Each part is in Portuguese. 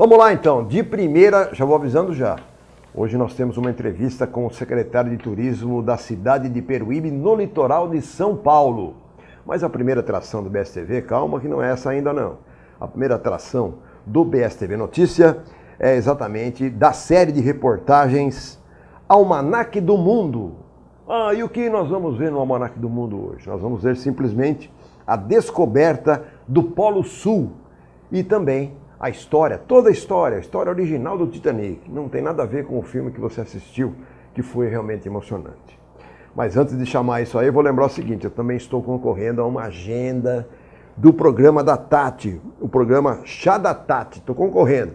Vamos lá então, de primeira, já vou avisando já. Hoje nós temos uma entrevista com o secretário de Turismo da cidade de Peruíbe, no litoral de São Paulo. Mas a primeira atração do BSTV, calma que não é essa ainda não. A primeira atração do BSTV Notícia é exatamente da série de reportagens Almanaque do Mundo. E o que nós vamos ver no Almanaque do Mundo hoje? Nós vamos ver simplesmente a descoberta do Polo Sul e também a história, toda a história original do Titanic. Não tem nada a ver com o filme que você assistiu, que foi realmente emocionante. Mas antes de chamar isso aí, eu vou lembrar o seguinte, eu também estou concorrendo a uma agenda do programa da Tati, o programa Chá da Tati, estou concorrendo.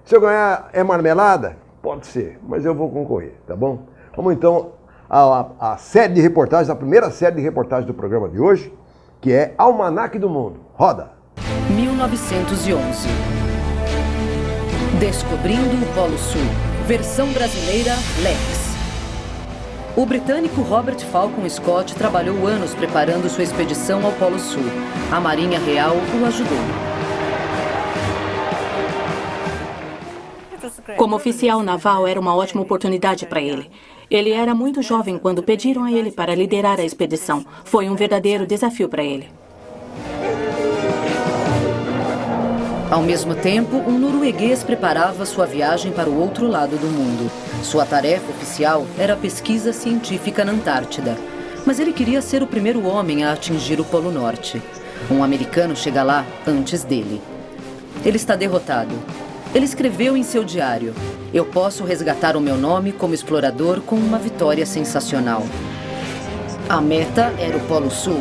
Se eu ganhar, é marmelada? Pode ser, mas eu vou concorrer, tá bom? Vamos então à série de reportagens, a primeira série de reportagens do programa de hoje, que é Almanaque do Mundo. Roda! 1911. Descobrindo o Polo Sul. Versão brasileira Lex. O britânico Robert Falcon Scott trabalhou anos preparando sua expedição ao Polo Sul. A Marinha Real o ajudou. Como oficial naval, era uma ótima oportunidade para ele. Ele era muito jovem quando pediram a ele para liderar a expedição. Foi um verdadeiro desafio para ele. Ao mesmo tempo, um norueguês preparava sua viagem para o outro lado do mundo. Sua tarefa oficial era a pesquisa científica na Antártida. Mas ele queria ser o primeiro homem a atingir o Polo Norte. Um americano chega lá antes dele. Ele está derrotado. Ele escreveu em seu diário: "Eu posso resgatar o meu nome como explorador com uma vitória sensacional." A meta era o Polo Sul.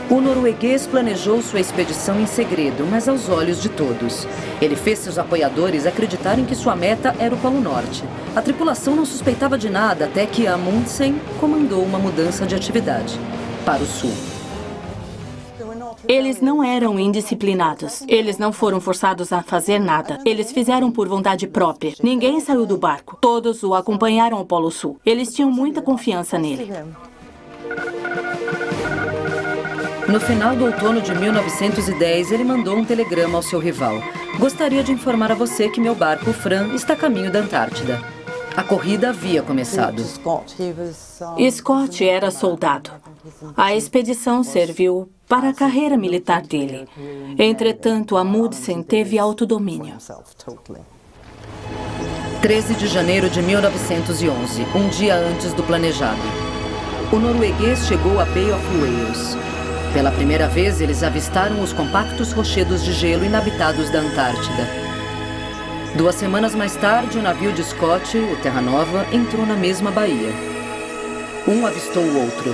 O norueguês planejou sua expedição em segredo, mas aos olhos de todos. Ele fez seus apoiadores acreditarem que sua meta era o Polo Norte. A tripulação não suspeitava de nada até que Amundsen comandou uma mudança de atividade para o sul. Eles não eram indisciplinados. Eles não foram forçados a fazer nada. Eles fizeram por vontade própria. Ninguém saiu do barco. Todos o acompanharam ao Polo Sul. Eles tinham muita confiança nele. No final do outono de 1910, ele mandou um telegrama ao seu rival. "Gostaria de informar a você que meu barco, o Fram, está a caminho da Antártida." A corrida havia começado. Scott era soldado. A expedição serviu para a carreira militar dele. Entretanto, Amundsen teve autodomínio. 13 de janeiro de 1911, um dia antes do planejado. O norueguês chegou a Bay of Whales. Pela primeira vez, eles avistaram os compactos rochedos de gelo inabitados da Antártida. 2 semanas mais tarde, o navio de Scott, o Terra Nova, entrou na mesma baía. Um avistou o outro.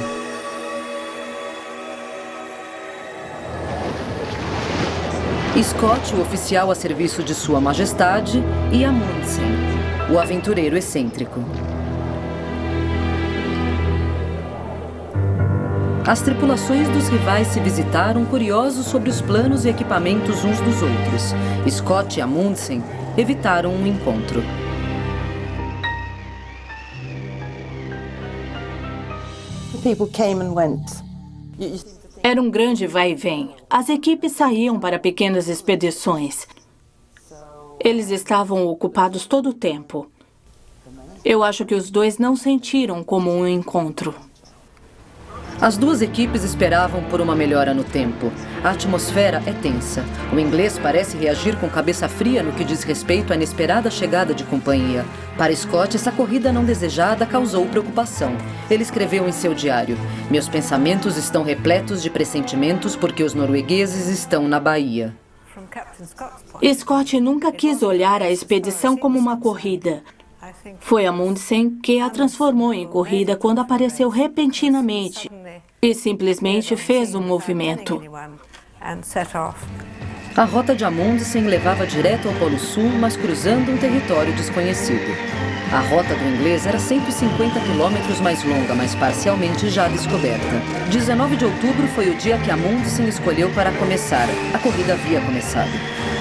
Scott, o oficial a serviço de Sua Majestade, e Amundsen, o aventureiro excêntrico. As tripulações dos rivais se visitaram, curiosos sobre os planos e equipamentos uns dos outros. Scott e Amundsen evitaram um encontro. Era um grande vai e vem. As equipes saíam para pequenas expedições. Eles estavam ocupados todo o tempo. Eu acho que os dois não sentiram como um encontro. As duas equipes esperavam por uma melhora no tempo. A atmosfera é tensa. O inglês parece reagir com cabeça fria no que diz respeito à inesperada chegada de companhia. Para Scott, essa corrida não desejada causou preocupação. Ele escreveu em seu diário: "Meus pensamentos estão repletos de pressentimentos porque os noruegueses estão na Baía." Scott nunca quis olhar a expedição como uma corrida. Foi Amundsen que a transformou em corrida quando apareceu repentinamente e simplesmente fez um movimento. A rota de Amundsen levava direto ao Polo Sul, mas cruzando um território desconhecido. A rota do inglês era 150 quilômetros mais longa, mas parcialmente já descoberta. 19 de outubro foi o dia que Amundsen escolheu para começar. A corrida havia começado.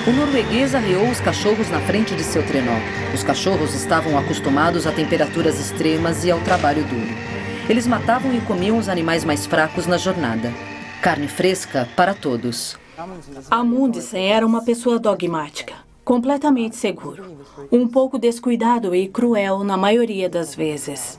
O norueguês arreou os cachorros na frente de seu trenó. Os cachorros estavam acostumados a temperaturas extremas e ao trabalho duro. Eles matavam e comiam os animais mais fracos na jornada. Carne fresca para todos. Amundsen era uma pessoa dogmática, completamente seguro. Um pouco descuidado e cruel na maioria das vezes.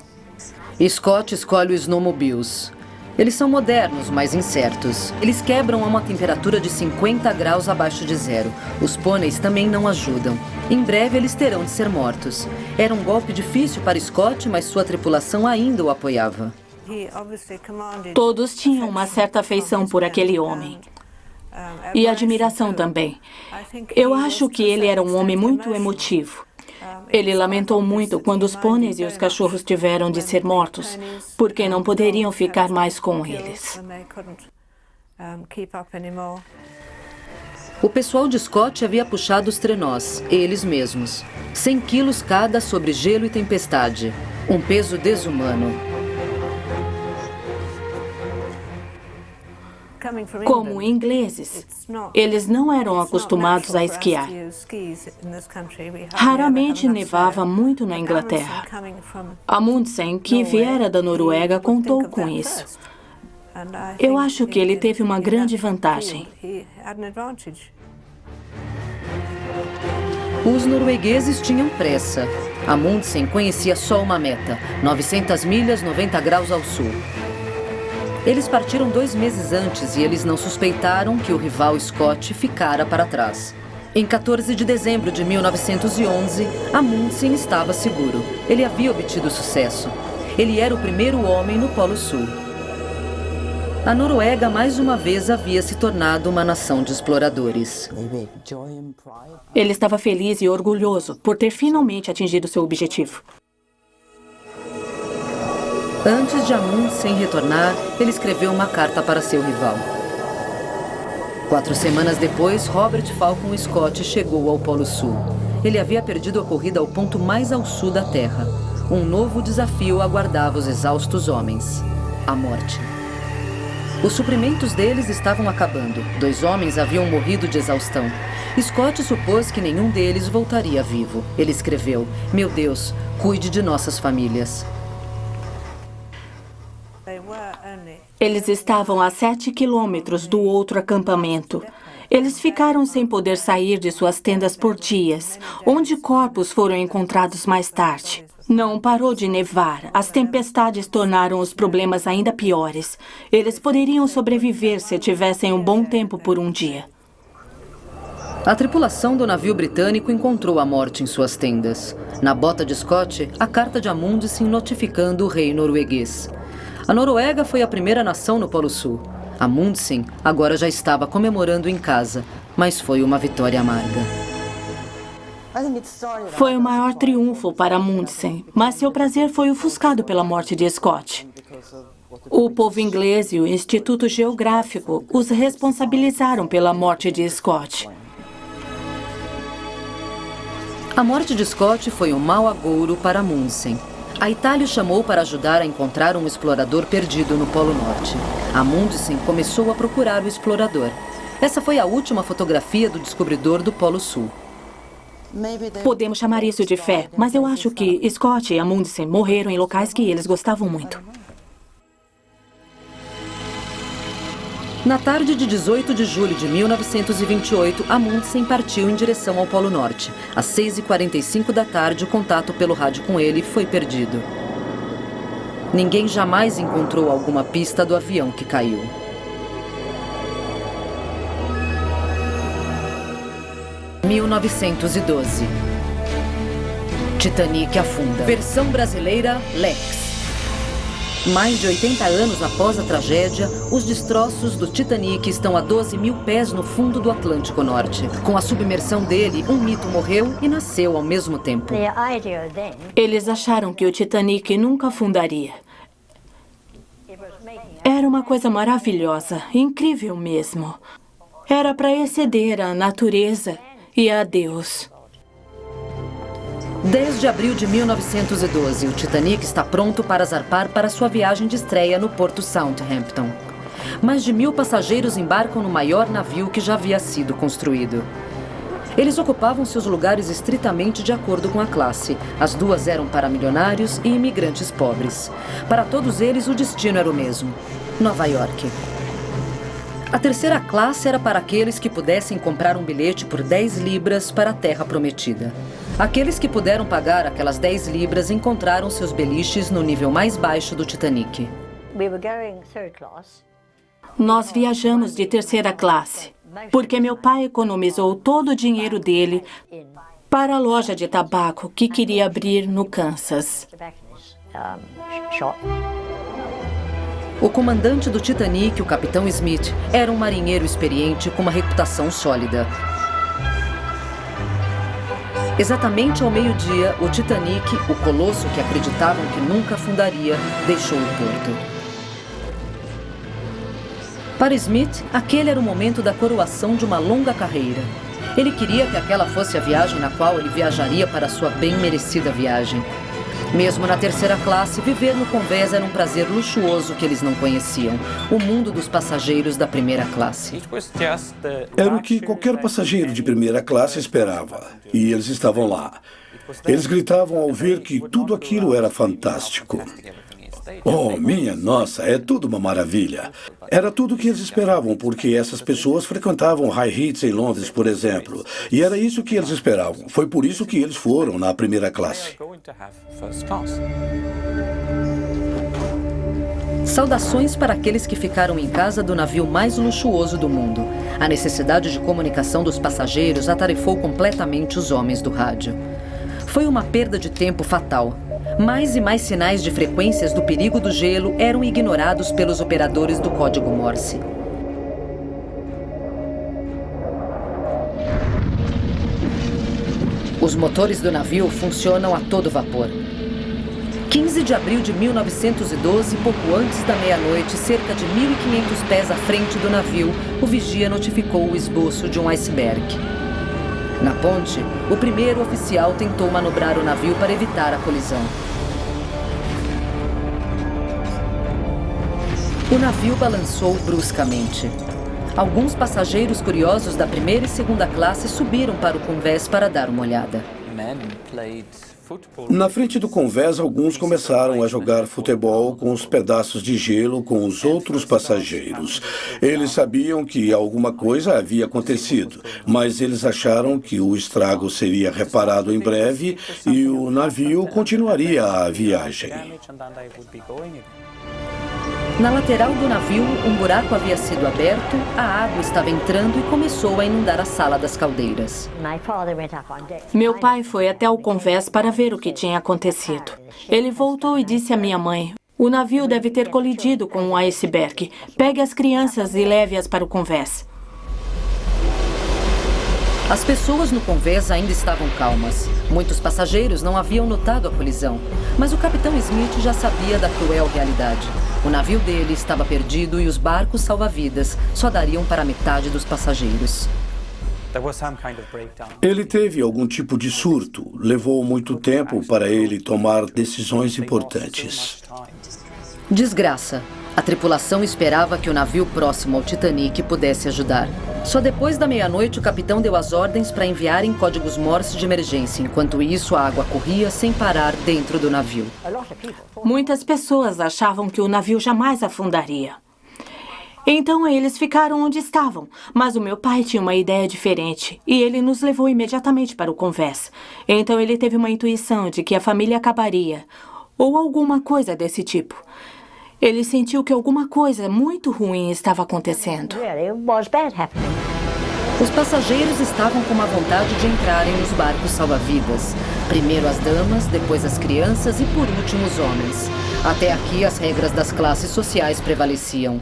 Scott escolhe os snowmobiles. Eles são modernos, mas incertos. Eles quebram a uma temperatura de 50 graus abaixo de zero. Os pôneis também não ajudam. Em breve, eles terão de ser mortos. Era um golpe difícil para Scott, mas sua tripulação ainda o apoiava. Todos tinham uma certa afeição por aquele homem. E admiração também. Eu acho que ele era um homem muito emotivo. Ele lamentou muito quando os pôneis e os cachorros tiveram de ser mortos, porque não poderiam ficar mais com eles. O pessoal de Scott havia puxado os trenós, eles mesmos. 100 quilos cada sobre gelo e tempestade. Um peso desumano. Como ingleses, eles não eram acostumados a esquiar. Raramente nevava muito na Inglaterra. Amundsen, que viera da Noruega, contou com isso. Eu acho que ele teve uma grande vantagem. Os noruegueses tinham pressa. Amundsen conhecia só uma meta, 900 milhas, 90 graus ao sul. Eles partiram 2 meses antes e eles não suspeitaram que o rival Scott ficara para trás. Em 14 de dezembro de 1911, Amundsen estava seguro. Ele havia obtido sucesso. Ele era o primeiro homem no Polo Sul. A Noruega, mais uma vez, havia se tornado uma nação de exploradores. Ele estava feliz e orgulhoso por ter finalmente atingido seu objetivo. Antes de Amundsen retornar, ele escreveu uma carta para seu rival. 4 semanas depois, Robert Falcon Scott chegou ao Polo Sul. Ele havia perdido a corrida ao ponto mais ao sul da Terra. Um novo desafio aguardava os exaustos homens: a morte. Os suprimentos deles estavam acabando. 2 homens haviam morrido de exaustão. Scott supôs que nenhum deles voltaria vivo. Ele escreveu: "Meu Deus, cuide de nossas famílias." Eles estavam a 7 quilômetros do outro acampamento. Eles ficaram sem poder sair de suas tendas por dias, onde corpos foram encontrados mais tarde. Não parou de nevar. As tempestades tornaram os problemas ainda piores. Eles poderiam sobreviver se tivessem um bom tempo por um dia. A tripulação do navio britânico encontrou a morte em suas tendas. Na bota de Scott, a carta de Amundsen notificando o rei norueguês. A Noruega foi a primeira nação no Polo Sul. Amundsen agora já estava comemorando em casa, mas foi uma vitória amarga. Foi o maior triunfo para Amundsen, mas seu prazer foi ofuscado pela morte de Scott. O povo inglês e o Instituto Geográfico os responsabilizaram pela morte de Scott. A morte de Scott foi um mau agouro para Amundsen. A Itália o chamou para ajudar a encontrar um explorador perdido no Polo Norte. Amundsen começou a procurar o explorador. Essa foi a última fotografia do descobridor do Polo Sul. Podemos chamar isso de fé, mas eu acho que Scott e Amundsen morreram em locais que eles gostavam muito. Na tarde de 18 de julho de 1928, Amundsen partiu em direção ao Polo Norte. Às 6h45 da tarde, o contato pelo rádio com ele foi perdido. Ninguém jamais encontrou alguma pista do avião que caiu. – 1912. Titanic afunda. Versão brasileira Lex. Mais de 80 anos após a tragédia, os destroços do Titanic estão a 12 mil pés no fundo do Atlântico Norte. Com a submersão dele, um mito morreu e nasceu ao mesmo tempo. Eles acharam que o Titanic nunca afundaria. Era uma coisa maravilhosa, incrível mesmo. Era para exceder a natureza e a Deus. 10 de abril de 1912, o Titanic está pronto para zarpar para sua viagem de estreia no porto Southampton. Mais de 1000 passageiros embarcam no maior navio que já havia sido construído. Eles ocupavam seus lugares estritamente de acordo com a classe. As duas eram para milionários e imigrantes pobres. Para todos eles, o destino era o mesmo: Nova York. A terceira classe era para aqueles que pudessem comprar um bilhete por 10 libras para a Terra Prometida. Aqueles que puderam pagar aquelas 10 libras encontraram seus beliches no nível mais baixo do Titanic. Nós viajamos de terceira classe, porque meu pai economizou todo o dinheiro dele para a loja de tabaco que queria abrir no Kansas. O comandante do Titanic, o capitão Smith, era um marinheiro experiente com uma reputação sólida. Exatamente ao meio-dia, o Titanic, o colosso que acreditavam que nunca afundaria, deixou o porto. Para Smith, aquele era o momento da coroação de uma longa carreira. Ele queria que aquela fosse a viagem na qual ele viajaria para sua bem merecida viagem. Mesmo na terceira classe, viver no convés era um prazer luxuoso que eles não conheciam. O mundo dos passageiros da primeira classe. Era o que qualquer passageiro de primeira classe esperava. E eles estavam lá. Eles gritavam ao ver que tudo aquilo era fantástico. Oh, minha nossa, é tudo uma maravilha. Era tudo o que eles esperavam, porque essas pessoas frequentavam high hits em Londres, por exemplo. E era isso que eles esperavam. Foi por isso que eles foram na primeira classe. Saudações para aqueles que ficaram em casa do navio mais luxuoso do mundo. A necessidade de comunicação dos passageiros atarefou completamente os homens do rádio. Foi uma perda de tempo fatal. Mais e mais sinais de frequências do perigo do gelo eram ignorados pelos operadores do código Morse. Os motores do navio funcionam a todo vapor. 15 de abril de 1912, pouco antes da meia-noite, cerca de 1.500 pés à frente do navio, o vigia notificou o esboço de um iceberg. Na ponte, o primeiro oficial tentou manobrar o navio para evitar a colisão. O navio balançou bruscamente. Alguns passageiros curiosos da primeira e segunda classe subiram para o convés para dar uma olhada. Na frente do convés, alguns começaram a jogar futebol com os pedaços de gelo com os outros passageiros. Eles sabiam que alguma coisa havia acontecido, mas eles acharam que o estrago seria reparado em breve e o navio continuaria a viagem. Na lateral do navio, um buraco havia sido aberto, a água estava entrando e começou a inundar a sala das caldeiras. Meu pai foi até o convés para ver o que tinha acontecido. Ele voltou e disse à minha mãe: "O navio deve ter colidido com um iceberg. Pegue as crianças e leve-as para o convés." As pessoas no convés ainda estavam calmas. Muitos passageiros não haviam notado a colisão, mas o capitão Smith já sabia da cruel realidade. O navio dele estava perdido e os barcos salva-vidas só dariam para metade dos passageiros. Ele teve algum tipo de surto. Levou muito tempo para ele tomar decisões importantes. Desgraça. A tripulação esperava que o navio próximo ao Titanic pudesse ajudar. Só depois da meia-noite, o capitão deu as ordens para enviarem códigos Morse de emergência. Enquanto isso, a água corria sem parar dentro do navio. Muitas pessoas achavam que o navio jamais afundaria. Então eles ficaram onde estavam. Mas o meu pai tinha uma ideia diferente e ele nos levou imediatamente para o convés. Então ele teve uma intuição de que a família acabaria, ou alguma coisa desse tipo. Ele sentiu que alguma coisa muito ruim estava acontecendo. Os passageiros estavam com uma vontade de entrarem nos barcos salva-vidas. Primeiro as damas, depois as crianças e por último os homens. Até aqui as regras das classes sociais prevaleciam.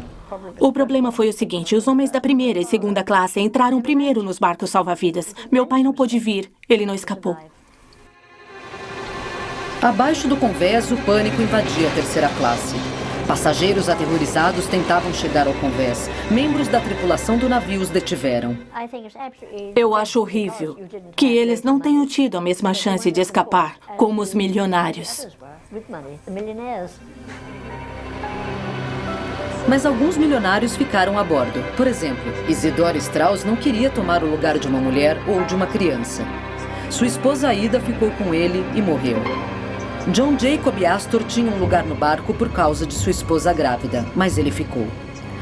O problema foi o seguinte: os homens da primeira e segunda classe entraram primeiro nos barcos salva-vidas. Meu pai não pôde vir, ele não escapou. Abaixo do convés, o pânico invadia a terceira classe. Passageiros aterrorizados tentavam chegar ao convés. Membros da tripulação do navio os detiveram. Eu acho horrível que eles não tenham tido a mesma chance de escapar como os milionários. Mas alguns milionários ficaram a bordo. Por exemplo, Isidore Strauss não queria tomar o lugar de uma mulher ou de uma criança. Sua esposa Aida ficou com ele e morreu. John Jacob Astor tinha um lugar no barco por causa de sua esposa grávida, mas ele ficou.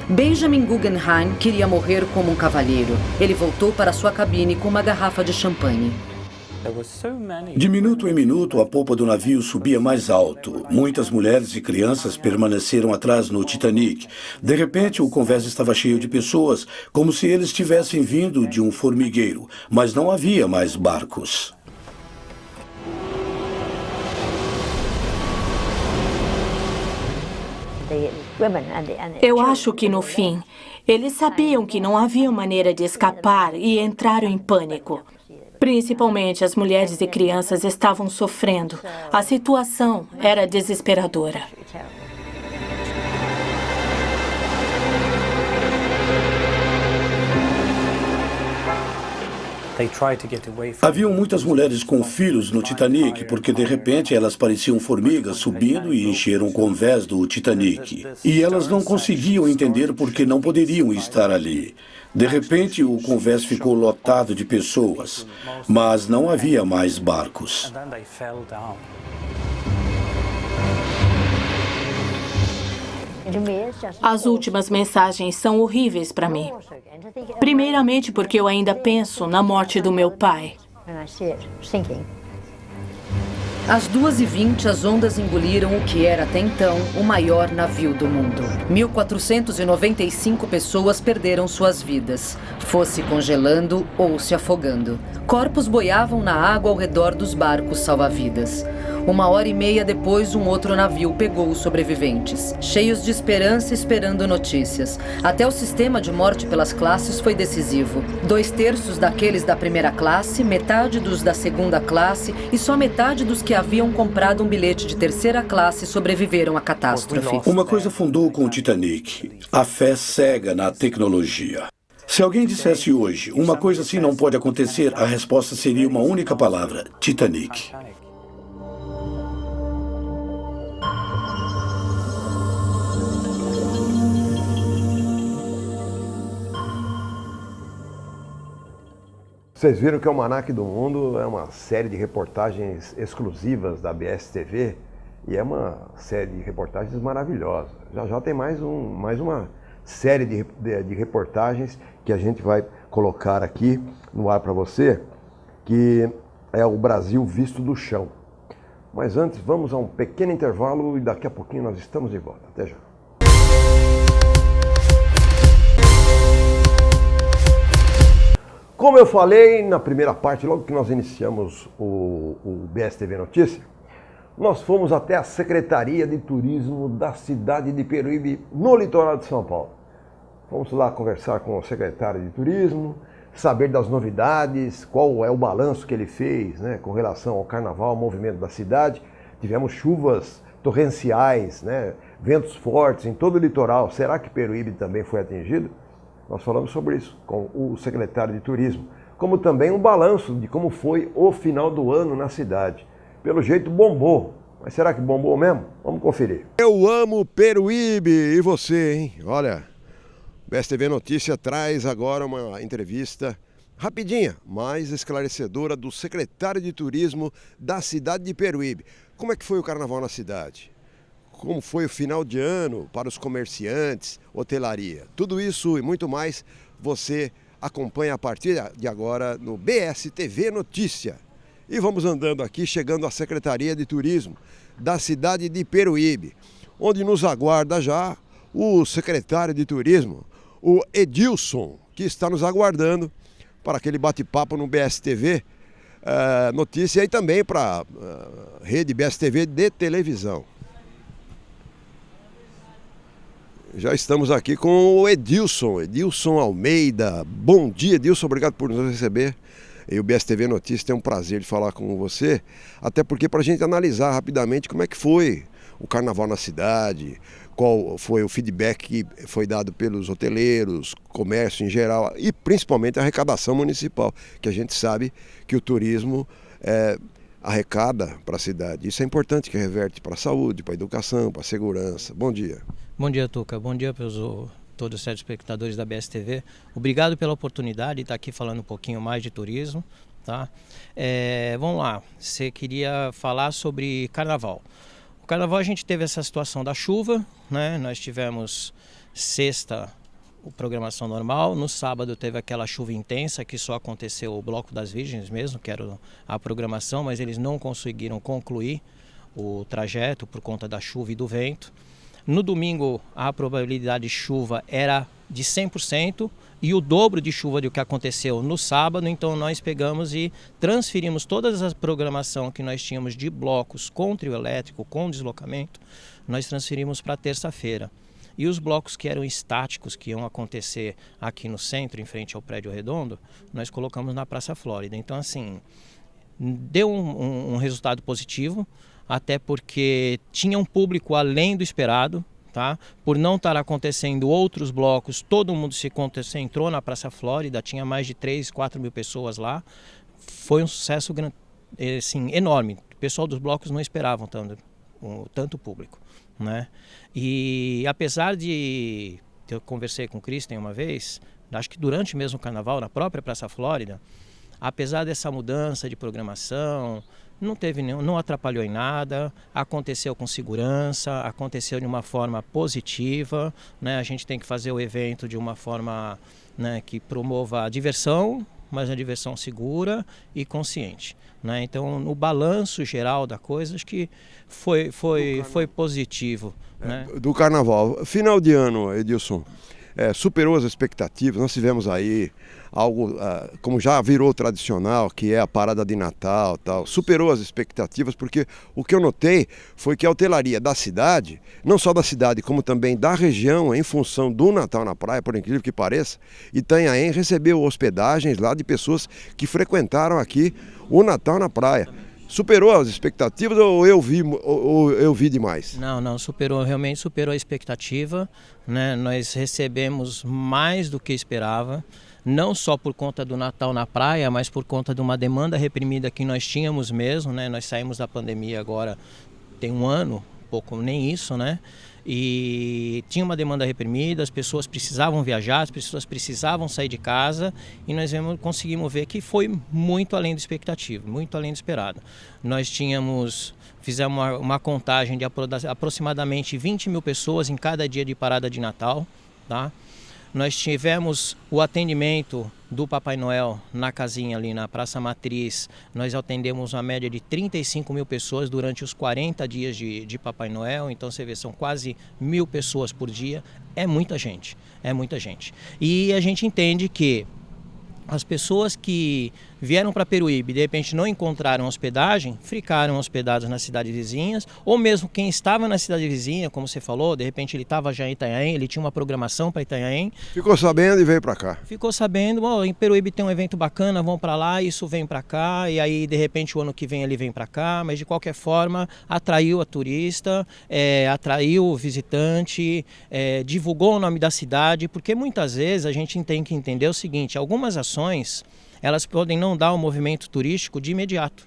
Benjamin Guggenheim queria morrer como um cavalheiro. Ele voltou para sua cabine com uma garrafa de champanhe. De minuto em minuto, a polpa do navio subia mais alto. Muitas mulheres e crianças permaneceram atrás no Titanic. De repente, o convés estava cheio de pessoas, como se eles tivessem vindo de um formigueiro, mas não havia mais barcos. Eu acho que, no fim, eles sabiam que não havia maneira de escapar e entraram em pânico. Principalmente as mulheres e crianças estavam sofrendo. A situação era desesperadora. Haviam muitas mulheres com filhos no Titanic, porque de repente elas pareciam formigas subindo e encheram o convés do Titanic. E elas não conseguiam entender por que não poderiam estar ali. De repente, o convés ficou lotado de pessoas, mas não havia mais barcos. As últimas mensagens são horríveis para mim. Primeiramente porque eu ainda penso na morte do meu pai. Às 2h20, as ondas engoliram o que era até então o maior navio do mundo. 1.495 pessoas perderam suas vidas, fosse congelando ou se afogando. Corpos boiavam na água ao redor dos barcos salva-vidas. 1h30 depois, um outro navio pegou os sobreviventes, cheios de esperança, esperando notícias. Até o sistema de morte pelas classes foi decisivo. 2/3 daqueles da primeira classe, metade dos da segunda classe e só metade dos que haviam comprado um bilhete de terceira classe sobreviveram à catástrofe. Uma coisa fundou com o Titanic: a fé cega na tecnologia. Se alguém dissesse hoje, uma coisa assim não pode acontecer, a resposta seria uma única palavra: Titanic. Vocês viram que o Almanac do Mundo é uma série de reportagens exclusivas da BSTV e é uma série de reportagens maravilhosa. Já tem mais uma série de reportagens que a gente vai colocar aqui no ar para você, que é o Brasil visto do chão. Mas antes, vamos a um pequeno intervalo e daqui a pouquinho nós estamos de volta. Até já. Como eu falei na primeira parte, logo que nós iniciamos o BSTV Notícia, nós fomos até a Secretaria de Turismo da cidade de Peruíbe, no litoral de São Paulo. Fomos lá conversar com o secretário de Turismo, saber das novidades, qual é o balanço que ele fez, né, com relação ao carnaval, ao movimento da cidade. Tivemos chuvas torrenciais, né, ventos fortes em todo o litoral. Será que Peruíbe também foi atingido? Nós falamos sobre isso com o secretário de Turismo, como também um balanço de como foi o final do ano na cidade. Pelo jeito bombou, mas será que bombou mesmo? Vamos conferir. Eu amo Peruíbe, e você, hein? Olha, o BSTV Notícia traz agora uma entrevista rapidinha, mas esclarecedora do secretário de Turismo da cidade de Peruíbe. Como é que foi o carnaval na cidade? Como foi o final de ano para os comerciantes, hotelaria. Tudo isso e muito mais você acompanha a partir de agora no BSTV Notícia. E vamos andando aqui, chegando à Secretaria de Turismo da cidade de Peruíbe, onde nos aguarda já o secretário de Turismo, o Edilson, que está nos aguardando para aquele bate-papo no BSTV Notícia e também para a rede BSTV de televisão. Já estamos aqui com o Edilson Almeida. Bom dia, Edilson, obrigado por nos receber. E o BSTV Notícias tem um prazer de falar com você, até porque para a gente analisar rapidamente como é que foi o carnaval na cidade, qual foi o feedback que foi dado pelos hoteleiros, comércio em geral e principalmente a arrecadação municipal, que a gente sabe que o turismo arrecada para a cidade. Isso é importante, que reverte para a saúde, para a educação, para a segurança. Bom dia. Bom dia, Tuca. Bom dia para todos os telespectadores da BSTV. Obrigado pela oportunidade de estar aqui falando um pouquinho mais de turismo. Tá? Vamos lá, você queria falar sobre carnaval. O carnaval a gente teve essa situação da chuva, né? Nós tivemos sexta programação normal, no sábado teve aquela chuva intensa que só aconteceu o Bloco das Virgens mesmo, que era a programação, mas eles não conseguiram concluir o trajeto por conta da chuva e do vento. No domingo a probabilidade de chuva era de 100% e o dobro de chuva do que aconteceu no sábado, então nós pegamos e transferimos toda a programação que nós tínhamos de blocos com trio elétrico, com deslocamento, nós transferimos para terça-feira. E os blocos que eram estáticos, que iam acontecer aqui no centro, em frente ao Prédio Redondo, nós colocamos na Praça Flórida. Então, assim, deu um resultado positivo, até porque tinha um público além do esperado, tá? Por não estar acontecendo outros blocos, todo mundo se concentrou na Praça Flórida, tinha mais de 3, 4 mil pessoas lá. Foi um sucesso assim, enorme. O pessoal dos blocos não esperavam tanto público, né? E apesar de eu conversei com o Kristen uma vez, acho que durante mesmo o carnaval, na própria Praça Flórida, apesar dessa mudança de programação, não atrapalhou em nada, aconteceu com segurança, aconteceu de uma forma positiva, né? A gente tem que fazer o evento de uma forma, né, que promova a diversão, mas a diversão segura e consciente, né? Então, no balanço geral da coisa, acho que foi positivo, né? Do carnaval. Final de ano, Edilson, superou as expectativas. Nós tivemos aí algo, como já virou tradicional, que é a parada de Natal, tal. Superou as expectativas, porque o que eu notei foi que a hotelaria da cidade, não só da cidade, como também da região, em função do Natal na praia, por incrível que pareça, Itanhaém recebeu hospedagens lá de pessoas que frequentaram aqui o Natal na praia. Superou as expectativas ou eu vi demais? Não, realmente superou a expectativa, né? Nós recebemos mais do que esperava, não só por conta do Natal na praia, mas por conta de uma demanda reprimida que nós tínhamos mesmo, né? Nós saímos da pandemia agora tem um ano, pouco nem isso, né? E tinha uma demanda reprimida, as pessoas precisavam viajar, as pessoas precisavam sair de casa e nós conseguimos ver que foi muito além da expectativa, muito além do esperado. Nós fizemos uma contagem de aproximadamente 20 mil pessoas em cada dia de parada de Natal, tá? Nós tivemos o atendimento do Papai Noel na casinha ali na Praça Matriz. Nós atendemos uma média de 35 mil pessoas durante os 40 dias de Papai Noel. Então você vê, são quase 1.000 pessoas por dia. É muita gente, é muita gente. E a gente entende que as pessoas que vieram para Peruíbe e de repente não encontraram hospedagem, ficaram hospedados nas cidades vizinhas, ou mesmo quem estava na cidade vizinha, como você falou, de repente ele estava já em Itanhaém, ele tinha uma programação para Itanhaém. Ficou sabendo e veio para cá. Ficou sabendo, em Peruíbe tem um evento bacana, vão para lá, isso vem para cá, e aí de repente o ano que vem ele vem para cá, mas de qualquer forma atraiu a turista, atraiu o visitante, divulgou o nome da cidade, porque muitas vezes a gente tem que entender o seguinte, algumas ações elas podem não dar um movimento turístico de imediato,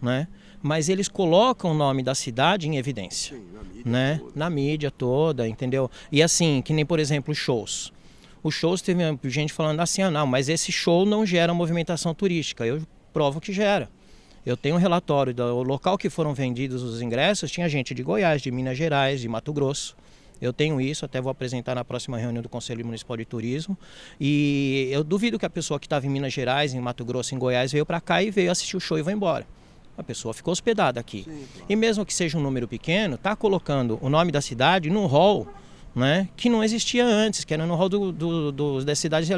né? Mas eles colocam o nome da cidade em evidência. Sim, na mídia, né? Toda. Na mídia toda, entendeu? E assim, que nem por exemplo shows. Os shows teve gente falando assim, não, mas esse show não gera movimentação turística. Eu provo que gera. Eu tenho um relatório do local que foram vendidos os ingressos, tinha gente de Goiás, de Minas Gerais, de Mato Grosso. Eu tenho isso, até vou apresentar na próxima reunião do Conselho Municipal de Turismo. E eu duvido que a pessoa que estava em Minas Gerais, em Mato Grosso, em Goiás, veio para cá e veio assistir o show e vai embora. A pessoa ficou hospedada aqui. Sim, claro. E mesmo que seja um número pequeno, está colocando o nome da cidade num hall, né, que não existia antes, que era no hall das cidades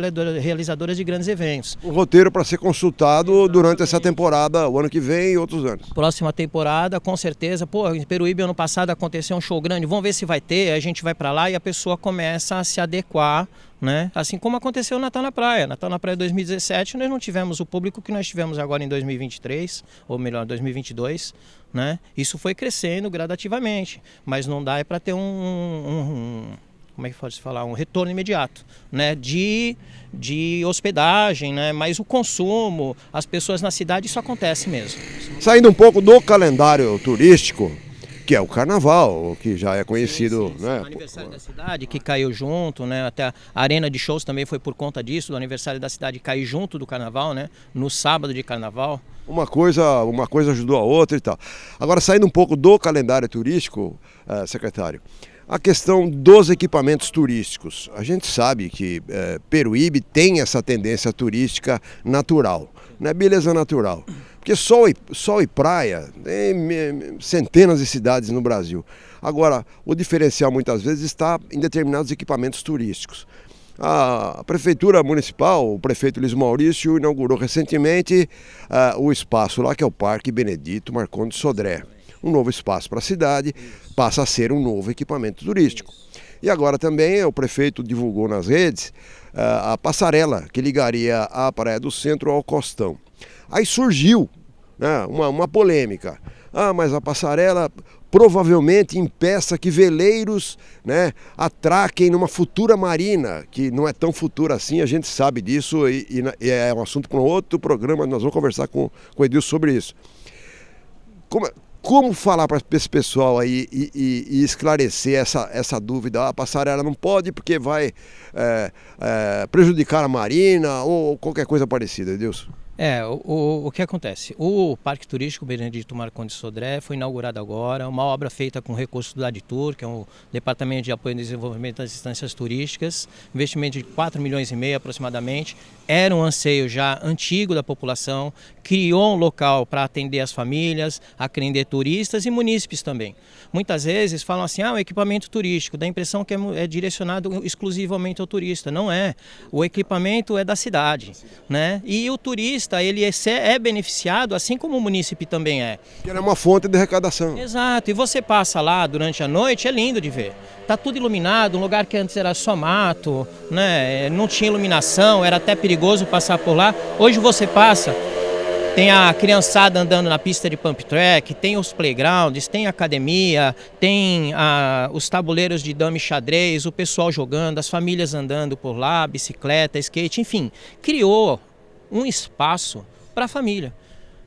realizadoras de grandes eventos. O roteiro para ser consultado durante essa temporada, o ano que vem e outros anos. Próxima temporada, com certeza. Em Peruíbe, ano passado, aconteceu um show grande, vamos ver se vai ter, a gente vai para lá e a pessoa começa a se adequar, né? Assim como aconteceu no Natal na Praia. Natal na Praia 2017 nós não tivemos o público que nós tivemos agora em 2023, ou melhor, 2022, né? Isso foi crescendo gradativamente, mas não dá para ter como é que pode se falar, um retorno imediato, né? De hospedagem, né? Mas o consumo, as pessoas na cidade, isso acontece mesmo. Saindo um pouco do calendário turístico, que é o carnaval, que já é conhecido, sim. né? O aniversário da cidade que caiu junto, né? Até a arena de shows também foi por conta disso, do aniversário da cidade cair junto do carnaval, né? No sábado de carnaval. Uma coisa ajudou a outra e tal. Agora, saindo um pouco do calendário turístico, secretário, a questão dos equipamentos turísticos. A gente sabe que Peruíbe tem essa tendência turística natural, né? Beleza natural. Porque sol e praia, tem centenas de cidades no Brasil. Agora, o diferencial muitas vezes está em determinados equipamentos turísticos. A Prefeitura Municipal, o prefeito Luiz Maurício, inaugurou recentemente o espaço lá que é o Parque Benedito Marcondes Sodré. Um novo espaço para a cidade, passa a ser um novo equipamento turístico. E agora também o prefeito divulgou nas redes a passarela que ligaria a Praia do Centro ao Costão. Aí surgiu, né, uma polêmica. Mas a passarela provavelmente impeça que veleiros, né, atraquem numa futura marina, que não é tão futura assim, a gente sabe disso e é um assunto para um outro programa, nós vamos conversar com o Edil sobre isso. Como falar para esse pessoal aí e esclarecer essa dúvida? A passarela não pode porque vai prejudicar a marina ou qualquer coisa parecida, Edilson? O que acontece? O Parque Turístico Benedito Marcondes Sodré foi inaugurado agora, uma obra feita com recursos do DADTUR, que é o Departamento de Apoio e Desenvolvimento das Instâncias Turísticas, investimento de 4,5 milhões aproximadamente. Era um anseio já antigo da população, criou um local para atender as famílias, atender turistas e munícipes também. Muitas vezes falam assim, o equipamento turístico, dá a impressão que é direcionado exclusivamente ao turista. Não é. O equipamento é da cidade, né? E o turista, ele é beneficiado, assim como o munícipe também é. Que era uma fonte de arrecadação. Exato. E você passa lá durante a noite, é lindo de ver. Tá tudo iluminado, um lugar que antes era só mato, né? Não tinha iluminação, era até perigoso passar por lá. Hoje você passa, tem a criançada andando na pista de pump track, tem os playgrounds, tem academia, tem os tabuleiros de dama e xadrez, o pessoal jogando, as famílias andando por lá, bicicleta, skate, enfim. Criou um espaço para a família.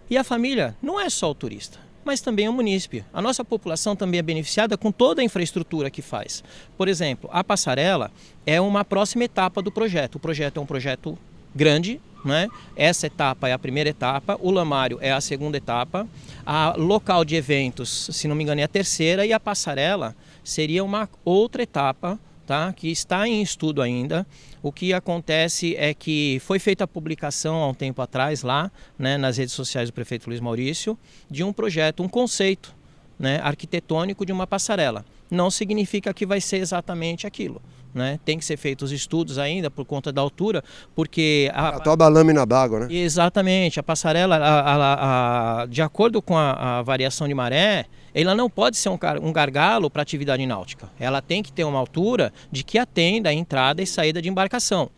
E a família não é só o turista, mas também o munícipe. A nossa população também é beneficiada com toda a infraestrutura que faz. Por exemplo, a passarela é uma próxima etapa do projeto. O projeto é um projeto grande, né? Essa etapa é a primeira etapa, o lamário é a segunda etapa, a local de eventos, se não me engano, é a terceira, e a passarela seria uma outra etapa, tá? Que está em estudo ainda. O que acontece é que foi feita a publicação há um tempo atrás lá, né, nas redes sociais do prefeito Luiz Maurício, de um projeto, um conceito, né, arquitetônico de uma passarela. Não significa que vai ser exatamente aquilo, né? Tem que ser feitos estudos ainda por conta da altura, porque a tal da lâmina d'água, né? Exatamente, a passarela, de acordo com a variação de maré, ela não pode ser um gargalo para atividade náutica. Ela tem que ter uma altura de que atenda a entrada e saída de embarcação.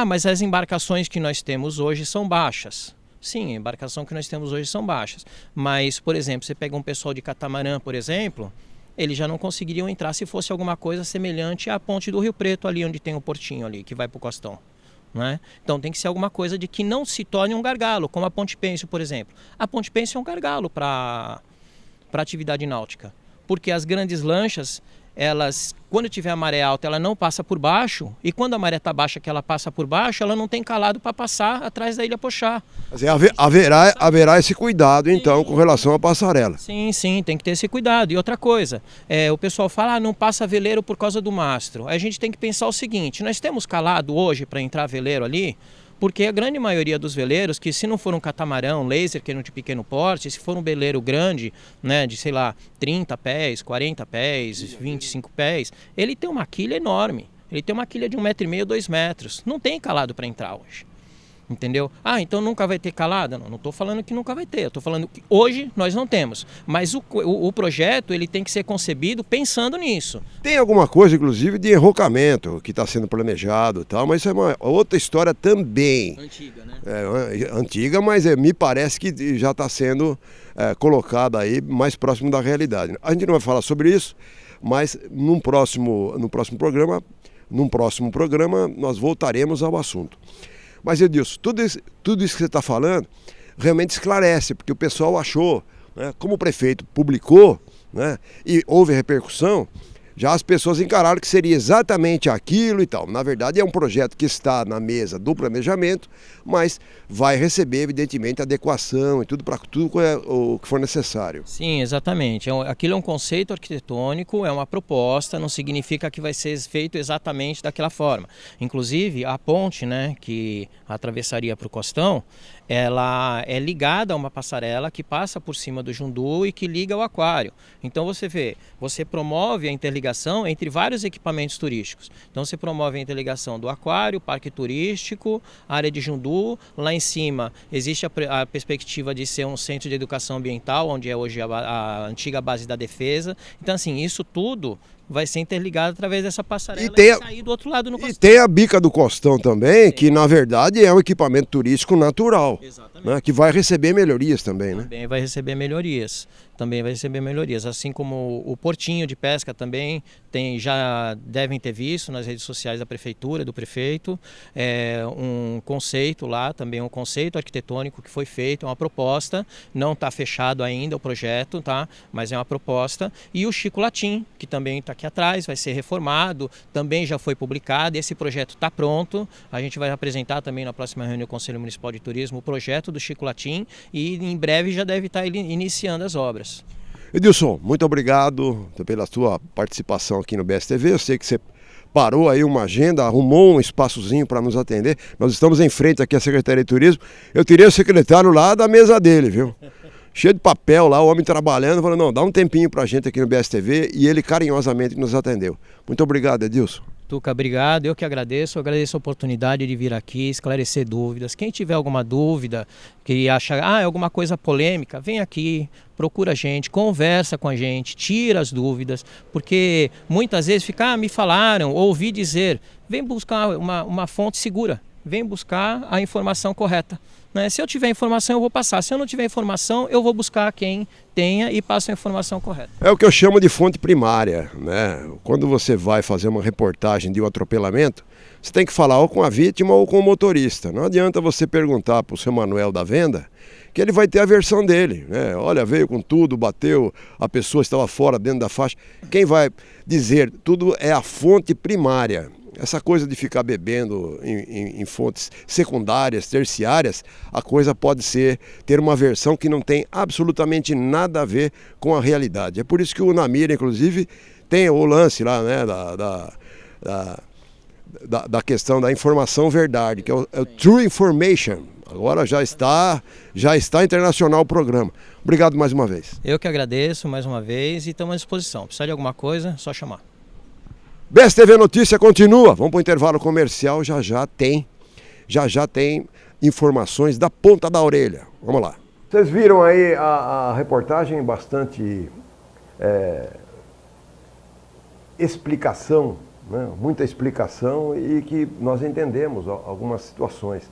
Mas as embarcações que nós temos hoje são baixas. Sim, a embarcação que nós temos hoje são baixas. Mas, por exemplo, você pega um pessoal de catamarã, por exemplo, eles já não conseguiriam entrar se fosse alguma coisa semelhante à ponte do Rio Preto, ali onde tem o portinho ali, que vai para o Costão. Né? Então tem que ser alguma coisa de que não se torne um gargalo, como a Ponte Pênsil, por exemplo. A Ponte Pênsil é um gargalo para atividade náutica, porque as grandes lanchas, elas, quando tiver a maré alta, ela não passa por baixo, e quando a maré está baixa, que ela passa por baixo, ela não tem calado para passar atrás da Ilha Pochá. Haverá esse cuidado, então, com relação à passarela. Sim, tem que ter esse cuidado. E outra coisa, o pessoal fala, não passa veleiro por causa do mastro. A gente tem que pensar o seguinte, nós temos calado hoje para entrar veleiro ali, porque a grande maioria dos veleiros, que se não for um catamarão, laser, que é de pequeno porte, se for um veleiro grande, né, de, sei lá, 30 pés, 40 pés, 25 pés, ele tem uma quilha enorme. Ele tem uma quilha de 1,5 m, 2 metros. Não tem calado para entrar hoje. entendeu? Ah, então nunca vai ter calada? Não estou falando que nunca vai ter, eu estou falando que hoje nós não temos. Mas o projeto ele tem que ser concebido pensando nisso. Tem alguma coisa, inclusive, de enrocamento que está sendo planejado e tal, mas isso é uma outra história também. Antiga, né? Antiga, mas me parece que já está sendo colocada aí mais próximo da realidade. A gente não vai falar sobre isso, mas num próximo programa nós voltaremos ao assunto. Mas, Edilson, tudo isso que você está falando realmente esclarece, porque o pessoal achou, né, como o prefeito publicou, né, e houve repercussão, já as pessoas encararam que seria exatamente aquilo e tal. Na verdade, é um projeto que está na mesa do planejamento, mas vai receber, evidentemente, adequação e tudo para tudo o que for necessário. Sim, exatamente. Aquilo é um conceito arquitetônico, é uma proposta, não significa que vai ser feito exatamente daquela forma. Inclusive, a ponte, né, que atravessaria para o Costão, ela é ligada a uma passarela que passa por cima do Jundu e que liga ao aquário. Então você promove a interligação entre vários equipamentos turísticos. Então você promove a interligação do aquário, parque turístico, área de Jundu. Lá em cima existe a perspectiva de ser um centro de educação ambiental, onde é hoje a antiga base da defesa. Então assim, isso tudo vai ser interligado através dessa passarela e sair do outro lado no Costão. E tem a bica do Costão também, que na verdade é um equipamento turístico natural, né, que vai receber melhorias também, né? Também vai receber melhorias. Assim como o portinho de pesca também já devem ter visto nas redes sociais da prefeitura, do prefeito, um conceito lá, também um conceito arquitetônico que foi feito, uma proposta, não está fechado ainda o projeto, tá? Mas é uma proposta, e o Chico Latim, que também está aqui atrás, vai ser reformado, também já foi publicado, esse projeto está pronto, a gente vai apresentar também na próxima reunião do Conselho Municipal de Turismo o projeto do Chico Latim e em breve já deve estar iniciando as obras. Edilson, muito obrigado pela sua participação aqui no BSTV. Eu sei que você parou aí uma agenda, arrumou um espaçozinho para nos atender. Nós estamos em frente aqui à Secretaria de Turismo. Eu tirei o secretário lá da mesa dele, viu? Cheio de papel lá, o homem trabalhando, falou, não, dá um tempinho pra gente aqui no BSTV, e ele carinhosamente nos atendeu. Muito obrigado, Edilson. Tuca, obrigado. Eu que agradeço a oportunidade de vir aqui, esclarecer dúvidas. Quem tiver alguma dúvida, que acha é alguma coisa polêmica, vem aqui, procura a gente, conversa com a gente, tira as dúvidas, porque muitas vezes fica, me falaram, ouvi dizer, vem buscar uma fonte segura, vem buscar a informação correta. Né? Se eu tiver informação, eu vou passar. Se eu não tiver informação, eu vou buscar quem tenha e passo a informação correta. É o que eu chamo de fonte primária, né? Quando você vai fazer uma reportagem de um atropelamento, você tem que falar ou com a vítima ou com o motorista. Não adianta você perguntar para o seu Manuel da venda, que ele vai ter a versão dele, né? Olha, veio com tudo, bateu, a pessoa estava fora, dentro da faixa. Quem vai dizer tudo é a fonte primária. Essa coisa de ficar bebendo em fontes secundárias, terciárias, a coisa pode ter uma versão que não tem absolutamente nada a ver com a realidade. É por isso que o Namira, inclusive, tem o lance lá, né, da questão da informação verdade, que é o True Information. Agora já está internacional o programa. Obrigado mais uma vez. Eu que agradeço mais uma vez e estamos à disposição. Precisar de alguma coisa, é só chamar. BSTV Notícia continua. Vamos para o intervalo comercial. Já já tem informações da ponta da orelha. Vamos lá. Vocês viram aí a reportagem, bastante explicação, né? Muita explicação, e que nós entendemos algumas situações.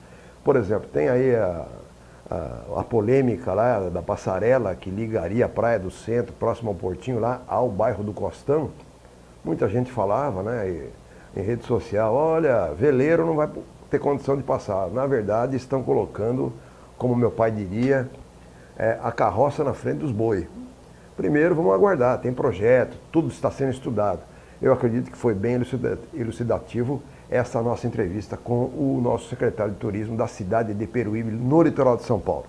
Por exemplo, tem aí a polêmica lá da passarela que ligaria a Praia do Centro, próximo ao Portinho, lá ao bairro do Costão. Muita gente falava, né, em rede social, olha, veleiro não vai ter condição de passar. Na verdade, estão colocando, como meu pai diria, a carroça na frente dos bois. Primeiro, vamos aguardar, tem projeto, tudo está sendo estudado. Eu acredito que foi bem elucidativo essa nossa entrevista com o nosso secretário de Turismo da cidade de Peruíbe, no litoral de São Paulo.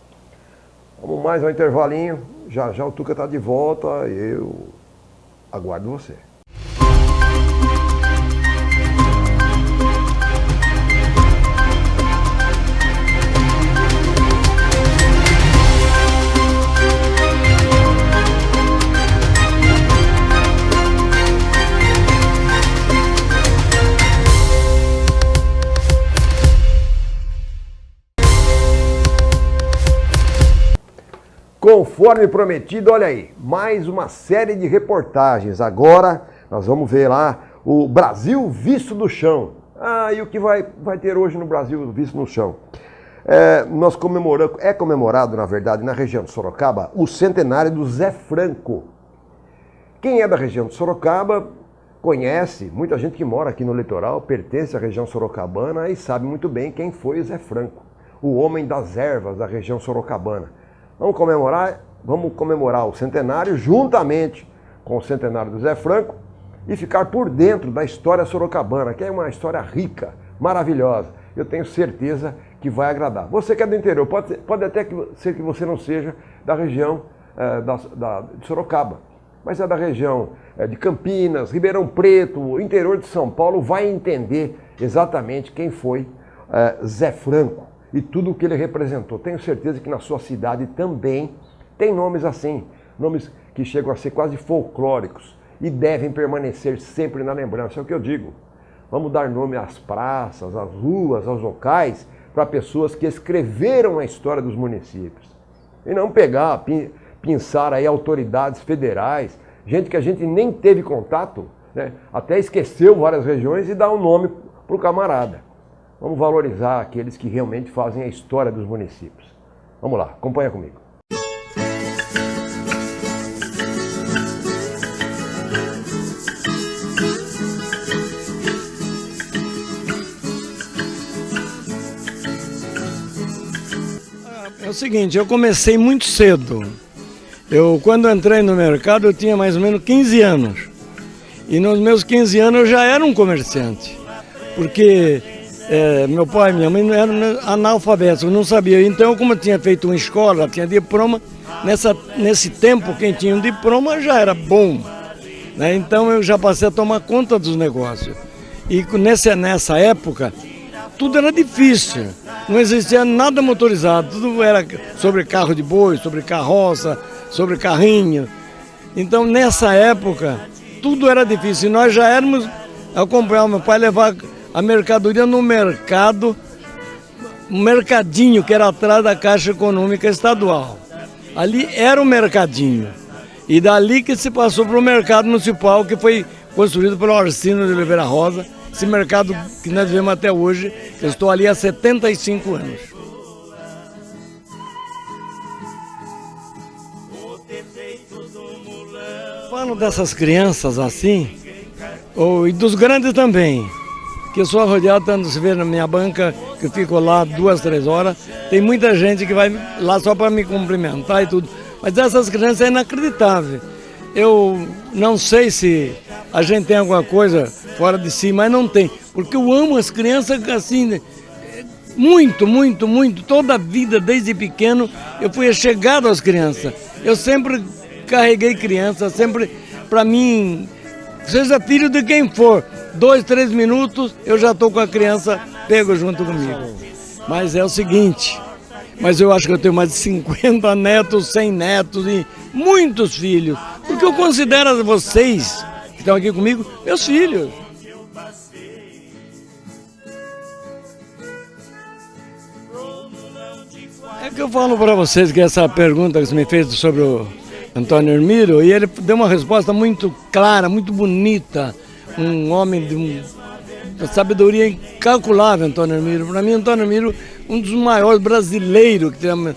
Vamos mais um intervalinho, já já o Tuca está de volta, eu aguardo você. conforme prometido, olha aí, mais uma série de reportagens. Agora nós vamos ver lá o Brasil visto do chão. E o que vai ter hoje no Brasil visto no chão? É comemorado, na verdade, na região de Sorocaba, o centenário do Zé Franco. Quem é da região de Sorocaba conhece, muita gente que mora aqui no litoral, pertence à região sorocabana e sabe muito bem quem foi o Zé Franco, o homem das ervas da região sorocabana. Vamos comemorar o centenário juntamente com o centenário do Zé Franco e ficar por dentro da história sorocabana, que é uma história rica, maravilhosa. Eu tenho certeza que vai agradar. Você que é do interior, pode até ser que você não seja da região de Sorocaba, mas é da região de Campinas, Ribeirão Preto, o interior de São Paulo, vai entender exatamente quem foi Zé Franco e tudo o que ele representou. Tenho certeza que na sua cidade também tem nomes assim, nomes que chegam a ser quase folclóricos e devem permanecer sempre na lembrança. É o que eu digo. Vamos dar nome às praças, às ruas, aos locais, para pessoas que escreveram a história dos municípios. E não pensar aí autoridades federais, gente que a gente nem teve contato, né? Até esqueceu várias regiões e dá um nome para o camarada. Vamos valorizar aqueles que realmente fazem a história dos municípios. Vamos lá, acompanha comigo. É o seguinte, eu comecei muito cedo. Quando entrei no mercado, eu tinha mais ou menos 15 anos. E nos meus 15 anos eu já era um comerciante. Porque meu pai e minha mãe não eram analfabetos, não sabiam. Então, como eu tinha feito uma escola, tinha diploma, nesse tempo quem tinha um diploma já era bom. Né? Então eu já passei a tomar conta dos negócios. E nessa época, tudo era difícil. Não existia nada motorizado, tudo era sobre carro de boi, sobre carroça, sobre carrinho. Então, nessa época, tudo era difícil. E nós já éramos a comprar, meu pai levar a mercadoria no mercado, um mercadinho que era atrás da Caixa Econômica Estadual. Ali era o mercadinho. E dali que se passou para o mercado municipal, que foi construído pelo Orsino de Oliveira Rosa. Esse mercado que nós vemos até hoje, eu estou ali há 75 anos. Falo dessas crianças assim, e dos grandes também, que eu sou arrodeado, tanto se vê na minha banca, que eu fico lá 2, 3 horas, tem muita gente que vai lá só para me cumprimentar e tudo, mas essas crianças é inacreditável. Eu não sei se a gente tem alguma coisa fora de si, mas não tem, porque eu amo as crianças assim, muito, muito, muito, toda a vida, desde pequeno, eu fui chegado às crianças. Eu sempre carreguei criança, sempre, para mim, seja filho de quem for, 2, 3 minutos, eu já estou com a criança pego junto comigo. Mas é o seguinte, mas eu acho que eu tenho mais de 50 netos, 100 netos e muitos filhos, porque eu considero vocês, que estão aqui comigo, meus filhos. É que eu falo para vocês que essa pergunta que você me fez sobre o Antônio Hermílio, e ele deu uma resposta muito clara, muito bonita, um homem de uma sabedoria incalculável, Antônio Hermílio. Para mim, Antônio Hermílio, um dos maiores brasileiros, que tem,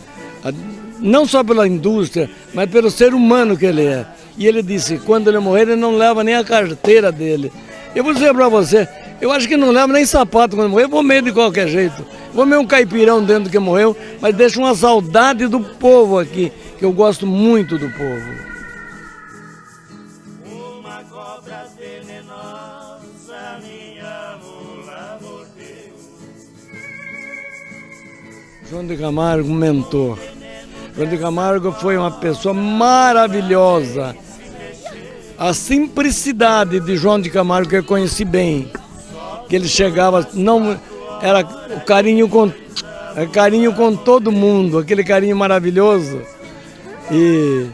não só pela indústria, mas pelo ser humano que ele é. E ele disse, quando ele morrer, ele não leva nem a carteira dele. Eu vou dizer para você, eu acho que não leva nem sapato quando morrer, eu vou meio de qualquer jeito. Vou meio um caipirão dentro que morreu, mas deixa uma saudade do povo aqui, que eu gosto muito do povo. Uma cobra venenosa, minha mula mordeu. João de Camargo, um mentor. João de Camargo foi uma pessoa maravilhosa. A simplicidade de João de Camargo que eu conheci bem, que ele chegava, não era o carinho com todo mundo, aquele carinho maravilhoso, e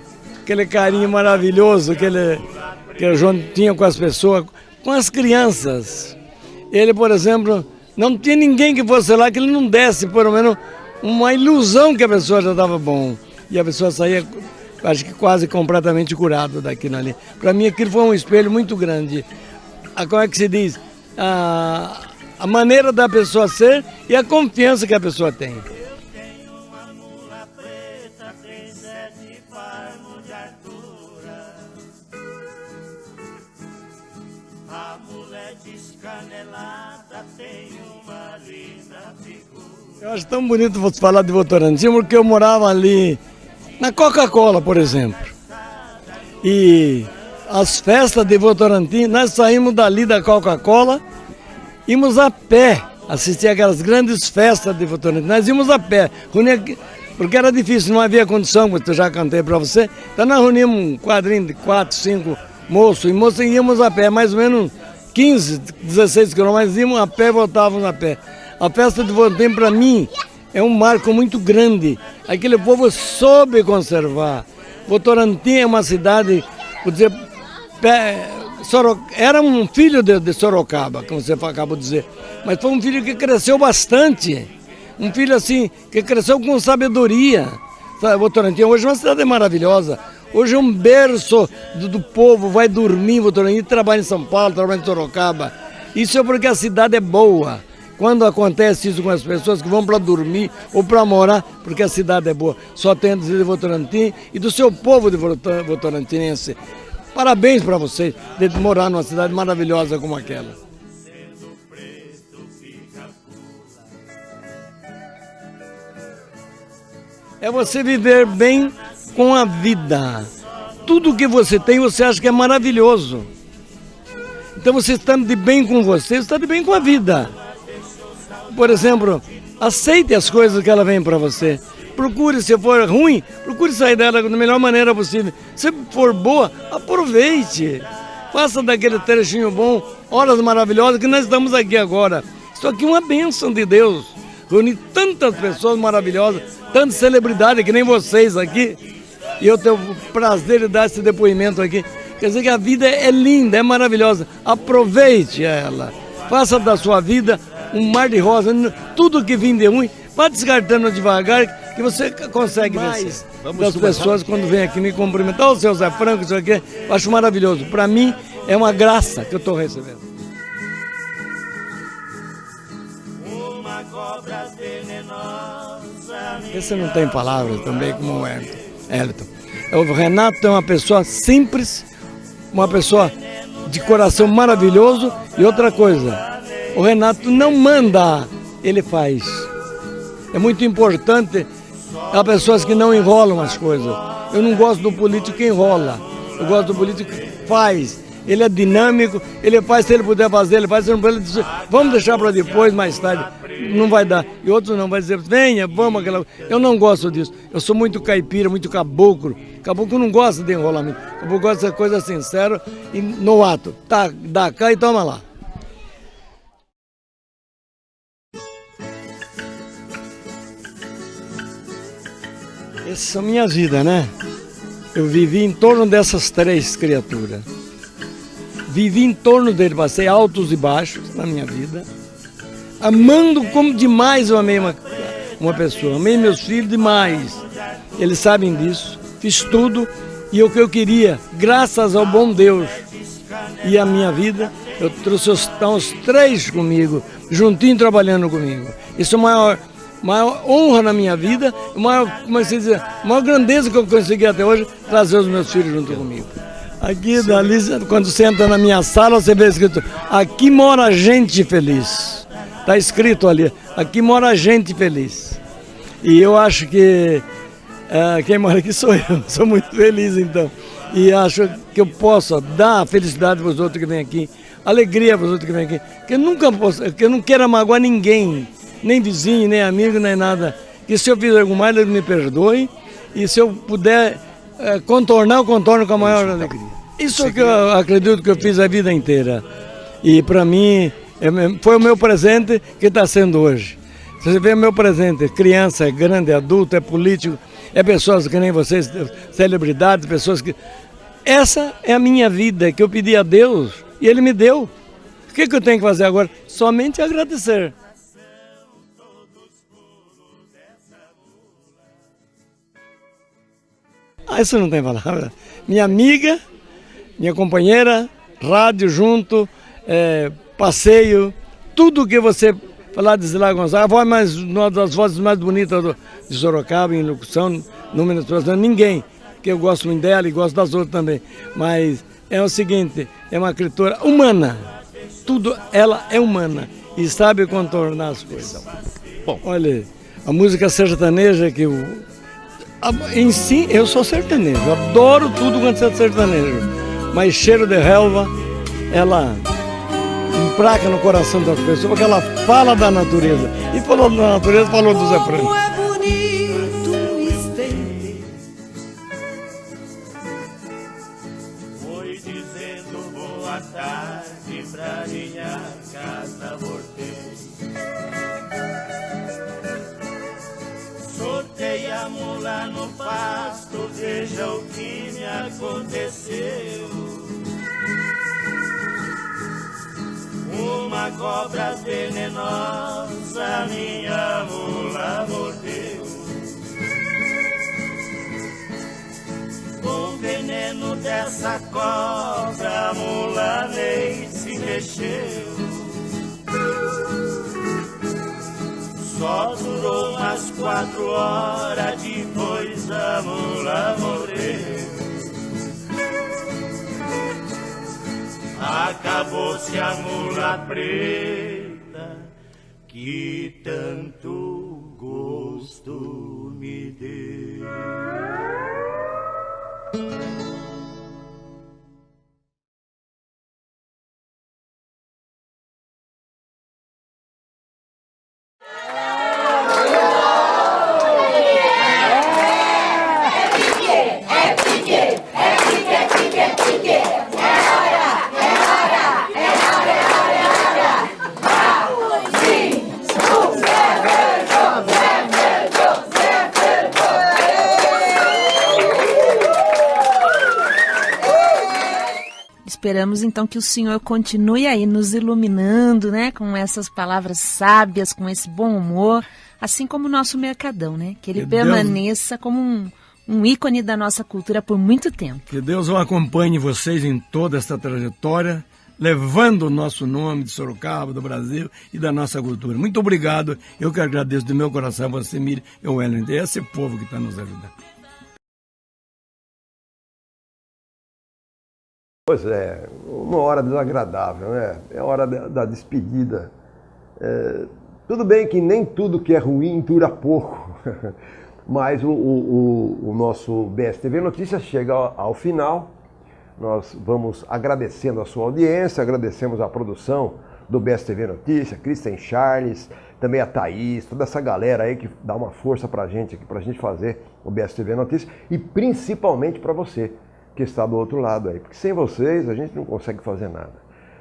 aquele carinho maravilhoso que o João tinha com as pessoas, com as crianças. Ele, por exemplo, não tinha ninguém que fosse lá que ele não desse, pelo menos, uma ilusão que a pessoa já estava bom. e a pessoa saía, acho que quase completamente curado daquilo ali. Para mim aquilo foi um espelho muito grande. Como é que se diz? A maneira da pessoa ser e a confiança que a pessoa tem. Eu acho tão bonito você falar de Votorantim, porque eu morava ali na Coca-Cola, por exemplo. E as festas de Votorantim, nós saímos dali da Coca-Cola, íamos a pé, assistir aquelas grandes festas de Votorantim. Nós íamos a pé, porque era difícil, não havia condição, como eu já cantei para você. Então nós reuníamos um quadrinho de 4, 5 moços e moças e íamos a pé, mais ou menos 15, 16 quilômetros, íamos a pé e voltávamos a pé. A festa de Votorantim, para mim, é um marco muito grande. Aquele povo soube conservar. Votorantim é uma cidade, vou dizer, era um filho de Sorocaba, como você acabou de dizer. Mas foi um filho que cresceu bastante. Um filho assim, que cresceu com sabedoria. Votorantim hoje é uma cidade maravilhosa. Hoje é um berço do povo, vai dormir em Votorantim, trabalha em São Paulo, trabalha em Sorocaba. Isso é porque a cidade é boa. Quando acontece isso com as pessoas que vão para dormir ou para morar, porque a cidade é boa, só tem a dizer de Votorantim e do seu povo de votorantinense. Parabéns para vocês de morar numa cidade maravilhosa como aquela. É você viver bem com a vida. Tudo que você tem, você acha que é maravilhoso. Então você estando de bem com você está de bem com a vida. Por exemplo, aceite as coisas que ela vem para você. Procure, se for ruim, procure sair dela da melhor maneira possível. Se for boa, aproveite. Faça daquele trechinho bom, horas maravilhosas que nós estamos aqui agora. Isso aqui é uma bênção de Deus. Reunir tantas pessoas maravilhosas, tantas celebridades que nem vocês aqui. E eu tenho o prazer de dar esse depoimento aqui. Quer dizer que a vida é linda, é maravilhosa. Aproveite ela. Faça da sua vida um mar de rosa, tudo que vem de ruim, vá descartando devagar, que você consegue vencer. Das pessoas quando vêm aqui me cumprimentar, o seu Zé Franco, isso aqui, eu acho maravilhoso. Para mim, é uma graça que eu estou recebendo. Esse não tem palavras também, como o Elton. O Renato é uma pessoa simples, uma pessoa de coração maravilhoso e outra coisa. O Renato não manda, ele faz. É muito importante as pessoas que não enrolam as coisas. Eu não gosto do político que enrola. Eu gosto do político que faz. Ele é dinâmico, ele faz, se ele puder fazer, ele faz. Se não puder, ele diz, vamos deixar para depois, mais tarde. Não vai dar. E outros não, vai dizer, venha, vamos. Eu não gosto disso. Eu sou muito caipira, muito caboclo. Caboclo não gosta de enrolamento. Caboclo gosta de coisa sincera e no ato. Tá, dá cá e toma lá. Essa é a minha vida, né? Eu vivi em torno dessas três criaturas. Vivi em torno dele, passei altos e baixos na minha vida. Amando como demais eu amei uma pessoa. Amei meus filhos demais. Eles sabem disso. Fiz tudo e o que eu queria, graças ao bom Deus e a minha vida, eu trouxe os três comigo, juntinho trabalhando comigo. Isso é a maior honra na minha vida, a maior grandeza que eu consegui até hoje, trazer os meus filhos junto comigo. Aqui, dali, quando você entra na minha sala, você vê escrito, aqui mora gente feliz. Está escrito ali, aqui mora gente feliz. E eu acho que quem mora aqui sou eu, sou muito feliz então. E acho que eu posso dar felicidade para os outros que vêm aqui, alegria para os outros que vêm aqui, que eu não quero magoar ninguém. Nem vizinho, nem amigo, nem nada. Que se eu fizer alguma mais, ele me perdoe. E se eu puder contornar, eu contorno com a maior alegria. Isso é que eu acredito que eu fiz a vida inteira. E para mim, foi o meu presente que está sendo hoje. Você vê o meu presente, criança, é grande, é adulto, é político, é pessoas que nem vocês, celebridades, pessoas que... Essa é a minha vida, que eu pedi a Deus e Ele me deu. O que eu tenho que fazer agora? Somente agradecer. Isso não tem palavra. Minha amiga, minha companheira, rádio junto, passeio, tudo que você falar de Zilá Gonçalves, uma das vozes mais bonitas de Sorocaba, em locução, número de pessoas, ninguém, porque eu gosto muito dela e gosto das outras também. Mas é o seguinte, é uma escritora humana, tudo, ela é humana e sabe contornar as coisas. Bom, olha, a música sertaneja que em si, eu sou sertanejo, eu adoro tudo quanto é sertanejo, mas Cheiro de Relva, ela emplaca no coração das pessoas, porque ela fala da natureza. E falou da natureza, falou do Zé Franco. É bonito estender. Foi dizendo boa tarde pra minha casa, voltei. Soltei a mula no pasto, veja o que me aconteceu. Uma cobra venenosa minha mula mordeu. Com o veneno dessa cobra a mula nem se mexeu. Só durou umas 4 horas, depois a mula morreu. Acabou-se a mula preta que tanto gosto me deu. Esperamos então que o Senhor continue aí nos iluminando, né, com essas palavras sábias, com esse bom humor, assim como o nosso Mercadão, né, que ele permaneça como um ícone da nossa cultura por muito tempo. Que Deus o acompanhe vocês em toda essa trajetória, levando o nosso nome de Sorocaba, do Brasil e da nossa cultura. Muito obrigado, eu que agradeço do meu coração a você, Miriam e o Wellington, esse povo que está nos ajudando. Pois é, uma hora desagradável, né? É a hora da despedida. Tudo bem que nem tudo que é ruim dura pouco, mas o nosso BSTV Notícias chega ao final. Nós vamos agradecendo a sua audiência, agradecemos a produção do BSTV Notícias, Kristen Charles, também a Thaís, toda essa galera aí que dá uma força pra gente aqui, pra gente fazer o BSTV Notícias e principalmente para você que está do outro lado aí, porque sem vocês a gente não consegue fazer nada.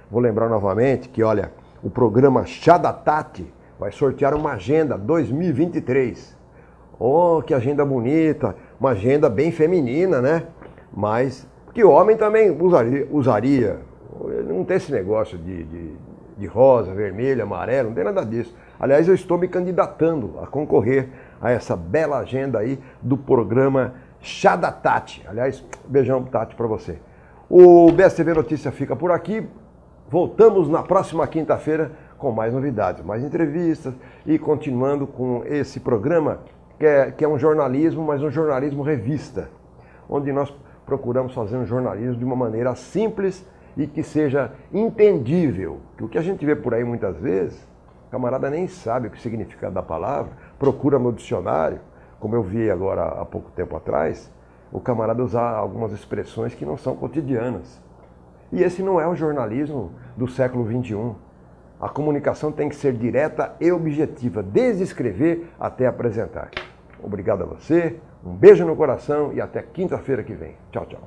Vou lembrar novamente que, olha, o programa Chá da Tati vai sortear uma agenda 2023. Oh, que agenda bonita, uma agenda bem feminina, né? Mas que o homem também usaria. Não tem esse negócio de rosa, vermelho, amarelo, não tem nada disso. Aliás, eu estou me candidatando a concorrer a essa bela agenda aí do programa Chá da Tati. Aliás, beijão, Tati, para você. O BSTV Notícia fica por aqui. Voltamos na próxima quinta-feira com mais novidades, mais entrevistas e continuando com esse programa que é um jornalismo, mas um jornalismo revista, onde nós procuramos fazer um jornalismo de uma maneira simples e que seja entendível. O que a gente vê por aí muitas vezes, o camarada nem sabe o que significa da palavra, procura no dicionário. Como eu vi agora há pouco tempo atrás, o camarada usar algumas expressões que não são cotidianas. E esse não é o jornalismo do século XXI. A comunicação tem que ser direta e objetiva, desde escrever até apresentar. Obrigado a você, um beijo no coração e até quinta-feira que vem. Tchau, tchau.